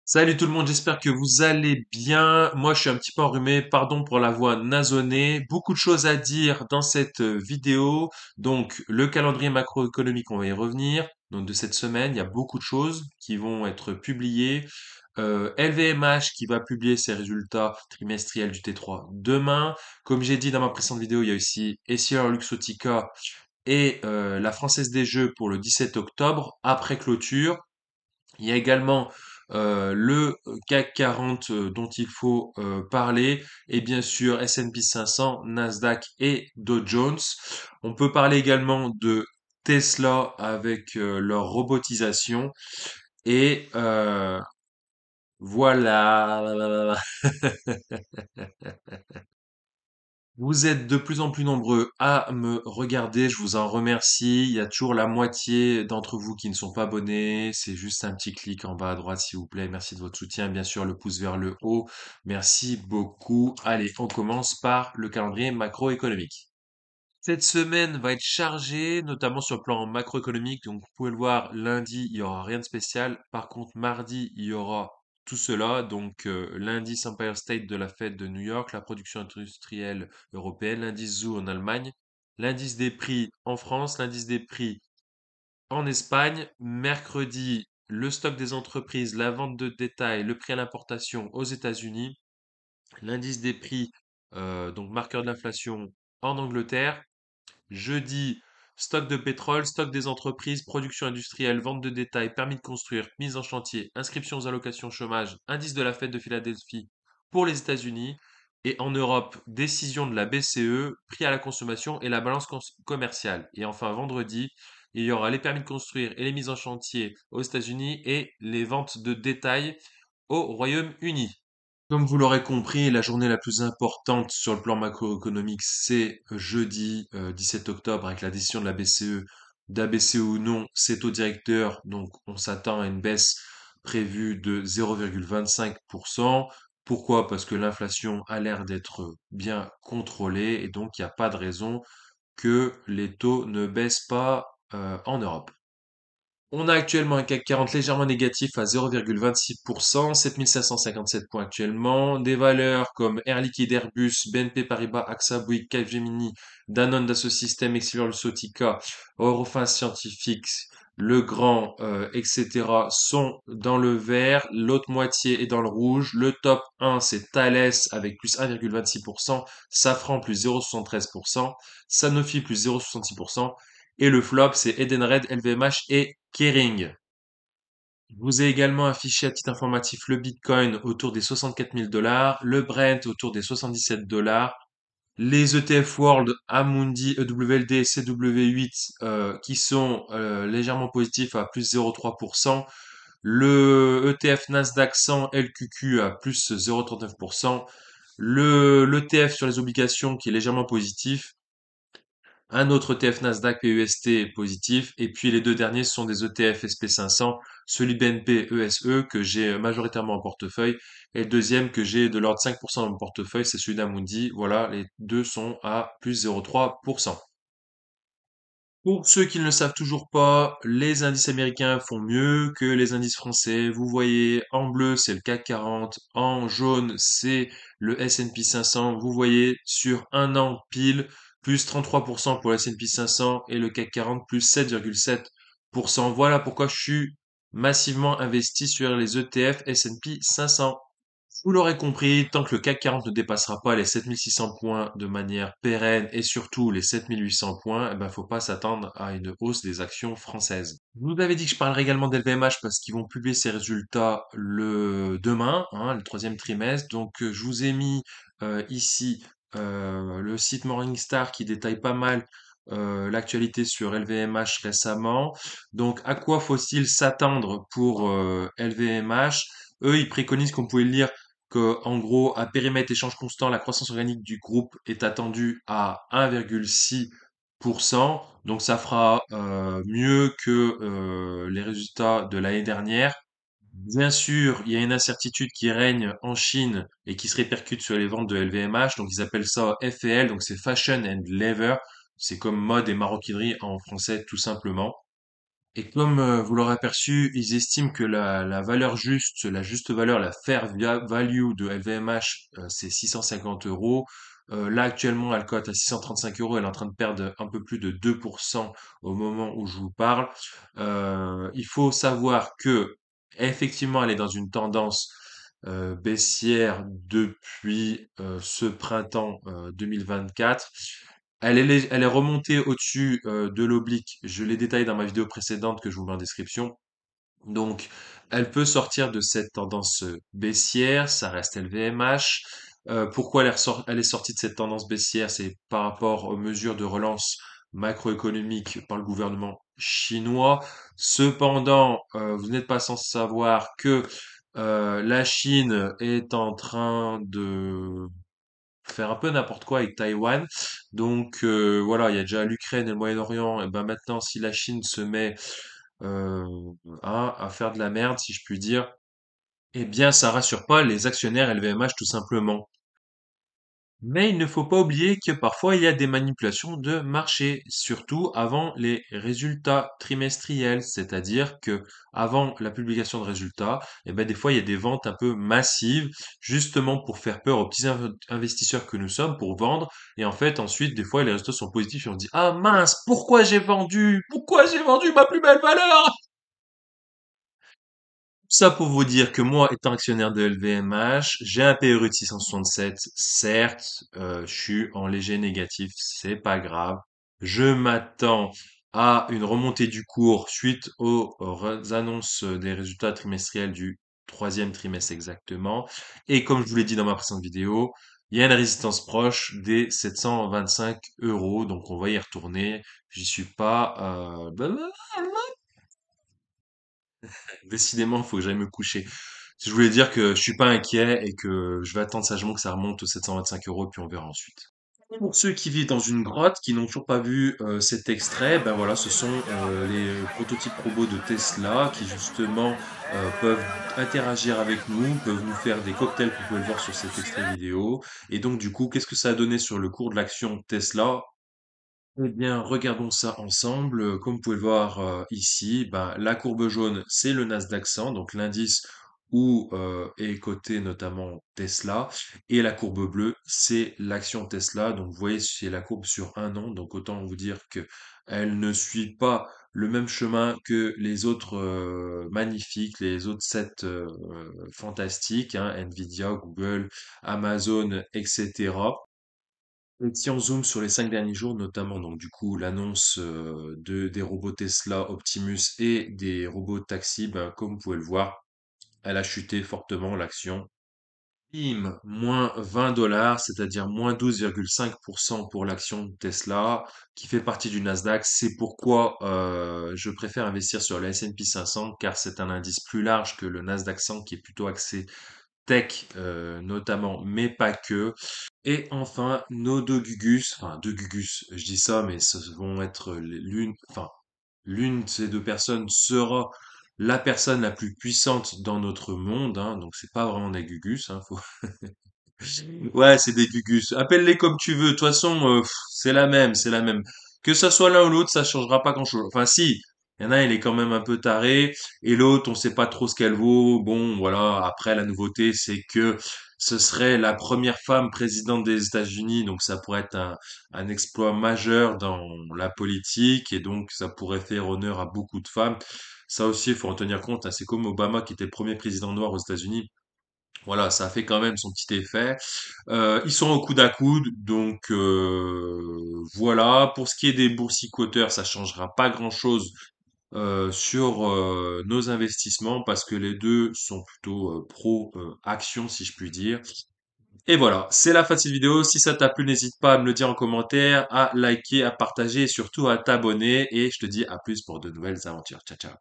Salut tout le monde, j'espère que vous allez bien. Moi, je suis un petit peu enrhumé, pardon pour la voix nasonnée. Beaucoup de choses à dire dans cette vidéo. Donc, le calendrier macroéconomique, on va y revenir. Donc, de cette semaine, il y a beaucoup de choses qui vont être publiées. LVMH qui va publier ses résultats trimestriels du T3 demain. Comme j'ai dit dans ma précédente vidéo, il y a aussi Essilor-Luxottica et la Française des Jeux pour le 17 octobre, après clôture. Il y a également le CAC 40 dont il faut parler et bien sûr S&P 500, Nasdaq et Dow Jones. On peut parler également de Tesla avec leur robotisation et voilà. Vous êtes de plus en plus nombreux à me regarder, je vous en remercie. Il y a toujours la moitié d'entre vous qui ne sont pas abonnés. C'est juste un petit clic en bas à droite, s'il vous plaît. Merci de votre soutien. Bien sûr, le pouce vers le haut. Merci beaucoup. Allez, on commence par le calendrier macroéconomique. Cette semaine va être chargée, notamment sur le plan macroéconomique. Donc, vous pouvez le voir, lundi, il y aura rien de spécial. Par contre, mardi, il y aura tout cela. Donc, l'indice Empire State de la Fed de New York, la production industrielle européenne, l'indice ZOO en Allemagne, l'indice des prix en France, l'indice des prix en Espagne. Mercredi, le stock des entreprises, la vente de détail, le prix à l'importation aux États-Unis, l'indice des prix, donc marqueur de l'inflation en Angleterre. Jeudi, stock de pétrole, stock des entreprises, production industrielle, vente de détail, permis de construire, mise en chantier, inscription aux allocations chômage, indice de la Fed de Philadelphie pour les États-Unis. Et en Europe, décision de la BCE, prix à la consommation et la balance commerciale. Et enfin, vendredi, il y aura les permis de construire et les mises en chantier aux États-Unis et les ventes de détail au Royaume-Uni. Comme vous l'aurez compris, la journée la plus importante sur le plan macroéconomique, c'est jeudi 17 octobre avec la décision de la BCE d'abaisser ou non ses taux directeurs. Donc on s'attend à une baisse prévue de 0,25%. Pourquoi? Parce que l'inflation a l'air d'être bien contrôlée et donc il n'y a pas de raison que les taux ne baissent pas en Europe. On a actuellement un CAC 40 légèrement négatif à 0,26%, 7557 points actuellement. Des valeurs comme Air Liquide, Airbus, BNP Paribas, AXA, Bouygues, Capgemini, Danone, Dassault Systèmes, Essilor-Luxottica, Eurofins Scientifique, Legrand, etc. sont dans le vert. L'autre moitié est dans le rouge. Le top 1, c'est Thales avec plus 1,26%, Safran plus 0,73%, Sanofi plus 0,66%. Et le flop, c'est Edenred, LVMH et Kering. Je vous ai également affiché à titre informatif le Bitcoin autour des 64 000 dollars, le Brent autour des 77 dollars, les ETF World, Amundi, EWLD, CW8 qui sont légèrement positifs à plus 0,3%, le ETF Nasdaq 100 LQQ à plus 0,39%, le l'ETF sur les obligations qui est légèrement positif, un autre ETF Nasdaq PUST positif, et puis les deux derniers sont des ETF SP500, celui BNP ESE que j'ai majoritairement en portefeuille, et le deuxième que j'ai de l'ordre de 5% dans mon portefeuille, c'est celui d'Amundi. Voilà, les deux sont à plus 0,3%. Pour ceux qui ne le savent toujours pas, les indices américains font mieux que les indices français. Vous voyez, en bleu, c'est le CAC 40, en jaune, c'est le S&P 500. Vous voyez, sur un an pile, plus 33% pour le S&P 500 et le CAC 40, plus 7,7%. Voilà pourquoi je suis massivement investi sur les ETF S&P 500. Vous l'aurez compris, tant que le CAC 40 ne dépassera pas les 7600 points de manière pérenne et surtout les 7800 points, eh ben, faut pas s'attendre à une hausse des actions françaises. Je vous avais dit que je parlerai également d'LVMH parce qu'ils vont publier ces résultats le demain, hein, le troisième trimestre. Donc, je vous ai mis ici le site Morningstar qui détaille pas mal l'actualité sur LVMH récemment. Donc, à quoi faut-il s'attendre pour LVMH? Eux, ils préconisent, comme vous pouvez le lire, que, en gros, à périmètre échange constant, la croissance organique du groupe est attendue à 1,6%. Donc ça fera mieux que les résultats de l'année dernière. Bien sûr, il y a une incertitude qui règne en Chine et qui se répercute sur les ventes de LVMH. Donc ils appellent ça FL, donc c'est Fashion and Leather. C'est comme mode et maroquinerie en français tout simplement. Et comme vous l'aurez aperçu, ils estiment que la valeur juste, la juste valeur, la fair value de LVMH, c'est 650 euros. Là, actuellement, elle cote à 635 euros. Elle est en train de perdre un peu plus de 2% au moment où je vous parle. Il faut savoir que, effectivement, elle est dans une tendance baissière depuis ce printemps 2024. Elle est remontée au-dessus de l'oblique. Je l'ai détaillé dans ma vidéo précédente que je vous mets en description. Donc, elle peut sortir de cette tendance baissière. Ça reste LVMH. Pourquoi elle est sortie de cette tendance baissière? C'est par rapport aux mesures de relance macroéconomique par le gouvernement chinois. Cependant, vous n'êtes pas sans savoir que la Chine est en train de faire un peu n'importe quoi avec Taïwan. Donc voilà, il y a déjà l'Ukraine et le Moyen-Orient. Et ben maintenant, si la Chine se met euh, à faire de la merde, si je puis dire, eh bien ça rassure pas les actionnaires LVMH tout simplement. Mais il ne faut pas oublier que parfois il y a des manipulations de marché, surtout avant les résultats trimestriels, c'est-à-dire que avant la publication de résultats, eh ben des fois il y a des ventes un peu massives, justement pour faire peur aux petits investisseurs que nous sommes, pour vendre, et en fait ensuite des fois les résultats sont positifs et on se dit ah mince, pourquoi j'ai vendu? Pourquoi j'ai vendu ma plus belle valeur? Ça pour vous dire que moi, étant actionnaire de LVMH, j'ai un PRU de 667. Certes, je suis en léger négatif, c'est pas grave. Je m'attends à une remontée du cours suite aux annonces des résultats trimestriels du troisième trimestre exactement. Et comme je vous l'ai dit dans ma précédente vidéo, il y a une résistance proche des 725 euros. Donc on va y retourner. J'y suis pas. Décidément, il faut que j'aille me coucher. Je voulais dire que je suis pas inquiet et que je vais attendre sagement que ça remonte aux 725 euros, puis on verra ensuite. Pour ceux qui vivent dans une grotte, qui n'ont toujours pas vu cet extrait, ben voilà, ce sont les prototypes robots de Tesla qui justement peuvent interagir avec nous, peuvent nous faire des cocktails que vous pouvez le voir sur cet extrait vidéo. Et donc du coup, qu'est-ce que ça a donné sur le cours de l'action Tesla? Eh bien, regardons ça ensemble. Comme vous pouvez le voir ici, ben, la courbe jaune, c'est le Nasdaq 100, donc l'indice où est coté notamment Tesla. Et la courbe bleue, c'est l'action Tesla. Donc, vous voyez, c'est la courbe sur un an. Donc, autant vous dire que elle ne suit pas le même chemin que les autres magnifiques, les autres 7 fantastiques, hein, Nvidia, Google, Amazon, etc. Et si on zoome sur les 5 derniers jours, notamment donc du coup l'annonce des robots Tesla Optimus et des robots taxi, ben, comme vous pouvez le voir, elle a chuté fortement l'action. Bim, moins 20 dollars, c'est-à-dire moins 12,5% pour l'action de Tesla, qui fait partie du Nasdaq. C'est pourquoi je préfère investir sur le S&P 500, car c'est un indice plus large que le Nasdaq 100, qui est plutôt axé tech notamment, mais pas que. Et enfin, nos deux Gugus, enfin deux Gugus, je dis ça, mais ce vont être l'une de ces deux personnes sera la personne la plus puissante dans notre monde, hein, donc c'est pas vraiment des Gugus, hein, Ouais, c'est des gugus. Appelle-les comme tu veux. De toute façon, c'est la même, c'est la même. Que ça soit l'un ou l'autre, ça changera pas grand-chose. Enfin, si, il y en a un, il est quand même un peu taré, et l'autre, on sait pas trop ce qu'elle vaut. Bon, voilà. Après, la nouveauté, c'est que ce serait la première femme présidente des États-Unis, donc ça pourrait être un exploit majeur dans la politique, et donc ça pourrait faire honneur à beaucoup de femmes. Ça aussi, il faut en tenir compte, hein. C'est comme Obama qui était le premier président noir aux États-Unis. Voilà, ça a fait quand même son petit effet. Ils sont au coude à coude, donc voilà. Pour ce qui est des boursicoteurs, ça changera pas grand-chose sur nos investissements parce que les deux sont plutôt pro action, si je puis dire. Et voilà, c'est la fin de cette vidéo. Si ça t'a plu, n'hésite pas à me le dire en commentaire, à liker, à partager et surtout à t'abonner. Et je te dis à plus pour de nouvelles aventures. Ciao, ciao.